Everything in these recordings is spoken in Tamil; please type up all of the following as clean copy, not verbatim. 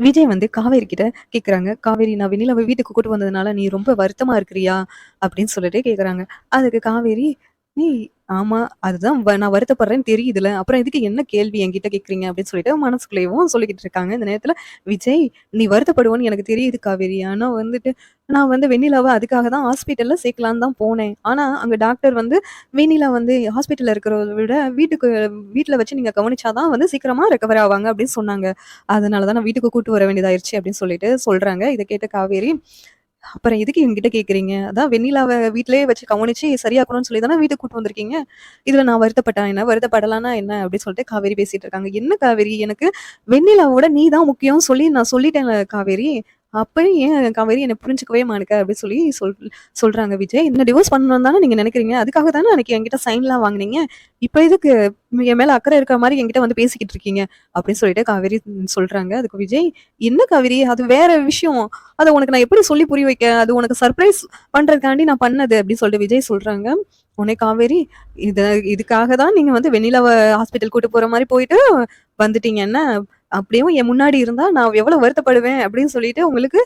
விஜய் வந்து காவேரி கிட்ட கேட்குறாங்க. "காவேரி நான் வெண்ணிலாவ வீட்டுக்கு கூட்டு வந்ததுனால நீ ரொம்ப வருத்தமா இருக்கிறியா?" அப்படின்னு சொல்லிட்டு கேட்குறாங்க. அதுக்கு காவேரி, "ஏய் ஆமா. அதுதான் நான் வருத்தப்படுறேன்னு தெரியுதுல. அப்புறம் எதுக்கு என்ன கேள்வி என்கிட்ட கேட்குறீங்க?" அப்படின்னு சொல்லிட்டு மனசுக்குள்ளேயும் சொல்லிக்கிட்டு இருக்காங்க. இந்த நேரத்துல விஜய், "நீ வருத்தப்படுவன்னு எனக்கு தெரியுது காவேரி. ஆனா வந்துட்டு நான் வந்து வெண்ணிலாவ அதுக்காக தான் ஹாஸ்பிட்டல்ல சேர்க்கலான்னு தான் போனேன். ஆனா அங்க டாக்டர் வந்து வெண்ணிலா வந்து ஹாஸ்பிட்டல்ல இருக்கிறத விட வீட்ல வச்சு நீங்க கவனிச்சா தான் வந்து சீக்கிரமா ரெக்கவர் ஆவாங்க அப்படின்னு சொன்னாங்க. அதனால தான் நான் வீட்டுக்கு கூட்டு வர வேண்டியதாயிருச்சு அப்படின்னு சொல்லிட்டு சொல்றாங்க. இத கேட்ட காவேரி, "அப்புறம் எதுக்கு என்கிட்ட கேட்கிறீங்க? அதான் வெண்ணிலாவ வீட்லயே வச்சு கவனிச்சு சரியாக்கணும்னு சொல்லி தானே வீட்டுக்கு கூட்டு வந்திருக்கீங்க. இதுல நான் வருத்தப்பட்டா என்ன? வருத்தப்படலான்னா என்ன?" அப்படின்னு சொல்லிட்டு காவேரி பேசிட்டு இருக்காங்க. "என்ன காவேரி, எனக்கு வெண்ணிலாவோட நீ தான் முக்கியம்னு சொல்லி நான் சொல்லிட்டேன்ல காவேரி. அப்பயும் ஏன் காவேரி என்ன புரிஞ்சுக்கவே மாட்டுக்க?" அப்படின்னு சொல்லி சொல்றாங்க விஜய். "என்ன டிவோர்ஸ் பண்ணணும்னு தானே நீங்க நினைக்கிறீங்க? அதுக்காக தானே அன்னைக்கு என்கிட்ட சைன்லாம் வாங்குனீங்க. இப்ப எதுக்கு என் மேல அக்கறை இருக்கிற மாரி என்கிட்ட வந்து பேசிக்கிட்டு இருக்கீங்க?" அப்படின்னு சொல்லிட்டு காவேரி சொல்றாங்க. அதுக்கு விஜய், "என்ன காவேரி, அது வேற விஷயம். அத உனக்கு நான் எப்படி சொல்லி புரிய வைக்க? அது உனக்கு சர்ப்ரைஸ் பண்றதுக்காண்டி நான் பண்ணது." அப்படின்னு சொல்லிட்டு விஜய் சொல்றாங்க. உடனே காவேரி, "இத இதுக்காக தான் நீங்க வந்து வெண்ணிலாவ ஹாஸ்பிட்டல் கூட்டு போற மாரி போயிட்டு வந்துட்டீங்க என்ன? அப்படியும் என் முன்னாடி இருந்தா நான் எவ்வளவு வருத்தப்படுவேன் அப்படின்னு சொல்லிட்டு உங்களுக்கு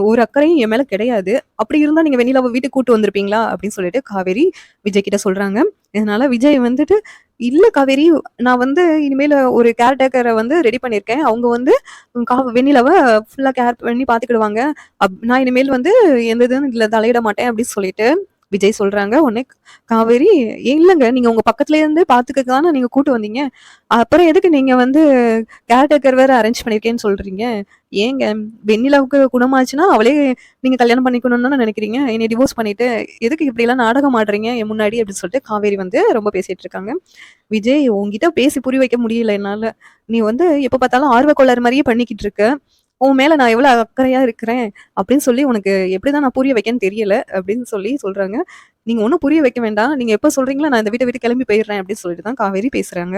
ஒரு அக்கறையும் என் மேல கிடையாது. அப்படி இருந்தா நீங்க வெண்ணிலாவ வீட்டுக்கு கூட்டு வந்திருப்பீங்களா?" அப்படின்னு சொல்லிட்டு காவேரி விஜய் கிட்ட சொல்றாங்க. இதனால விஜய் வந்துட்டு, "இல்ல காவேரி, நான் வந்து இனிமேல ஒரு கேர்டேக்கர வந்து ரெடி பண்ணியிருக்கேன். அவங்க வந்து வெண்ணிலாவ ஃபுல்லா கேர் பண்ணி பார்த்துக்கிடுவாங்க. நான் இனிமேல் வந்து எந்த இதுவும் இதுல தலையிட மாட்டேன்." அப்படின்னு சொல்லிட்டு விஜய் சொல்றாங்க. உடனே காவேரி, "இல்லங்க, நீங்க உங்க பக்கத்துல இருந்து பார்த்துக்க தானே நீங்க கூட்டு வந்தீங்க. அப்புறம் எதுக்கு நீங்க வந்து கேர்டேக்கர் வேற அரேஞ்ச் பண்ணியிருக்கேன்னு சொல்றீங்க? ஏங்க, வெண்ணிலாவுக்கு குணமாச்சுன்னா அவளே நீங்க கல்யாணம் பண்ணிக்கணும்னு தானே நினைக்கிறீங்க? என்னைய டிவோர்ஸ் பண்ணிட்டு, எதுக்கு இப்படிலாம் நாடகம் ஆடுறீங்க என் முன்னாடி?" அப்படின்னு சொல்லிட்டு காவேரி வந்து ரொம்ப பேசிட்டு இருக்காங்க. விஜய், உன்கிட்ட பேசி புரிய வைக்க முடியல என்னால. நீ வந்து எப்ப பார்த்தாலும் ஆர்வ கோளாறு மாரியே பண்ணிக்கிட்டு இருக்க. உன் மேல நான் எவ்வளவு அக்கறையா இருக்கிறேன் அப்படின்னு சொல்லி உனக்கு எப்படிதான் நான் புரிய வைக்கன்னு தெரியல அப்படின்னு சொல்லி சொல்றாங்க. "நீங்க ஒண்ணும் புரிய வைக்க வேண்டாம். நீங்க எப்ப சொல்றீங்களோ நான் இந்த வீட்ட விட்டு கிளம்பி போயிடுறேன்." அப்படின்னு சொல்லிட்டு தான் காவேரி பேசுறாங்க.